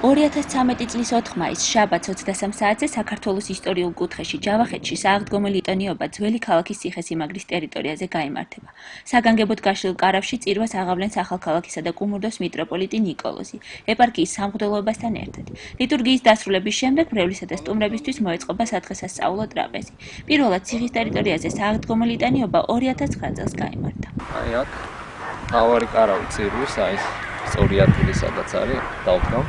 2013 წლის 4 მაისს შაბათს 23 საათზე საქართველოს ისტორიულ კუთხეში ჯავახეთში სააღდგომო ლიტონიობა ძველი ქალაქის ციხესიმაგრის ტერიტორიაზე გაიმართება. საგანგებოდ გაშლილ კარავში წირვას აღავლენს ახალქალაქისა და კუმურდოს მიტროპოლიტი ნიკოლოზი, ეპარქიის სამღვდელოებასთან ერთად. ლიტურგიის დასრულების შემდეგ მრევლისა და სტუმრებისთვის მოეწყობა სადღესასწაულო ტრაპეზი. პირველად ციხის ტერიტორიაზე სააღდგომო ლიტონიობა 2009 წელს გაიმართა. აი აქ თავარი კარავი წირვის, აი სწორი ადგილი სადაც არის, დავდგავ.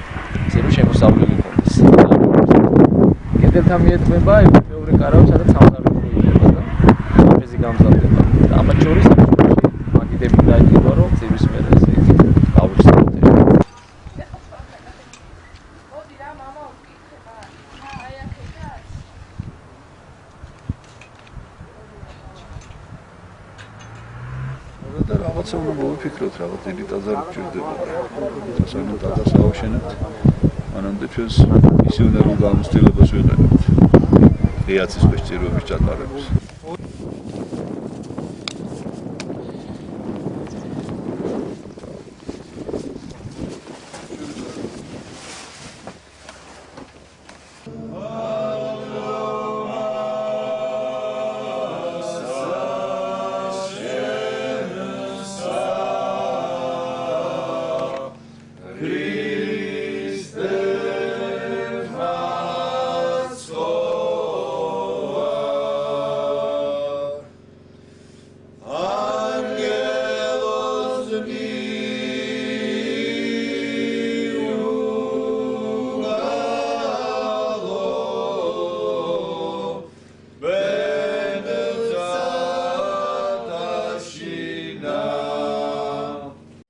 ძირო შემოსავლელი კონდეს. კედელთან მიეწმება მეორე კარავი, სადაც სამზარეულო იქნება და ტრაპეზი გამზადდება. ამათ შორის მაგიდები დაიწყება, რომ ძირის მერე ესე გავიხსნათ. და რაღაცა უნდა მოვიფიქროთ, რაღაც დიდი ტაძარი გვჭირდება. სასწაულო ტაძარს ავაშენებთ. მანამდე ჩვენს მისიონერულ გამოცდილებას ვიყენებთ. რეაციის ქვეშ წირვების ჩატარებას.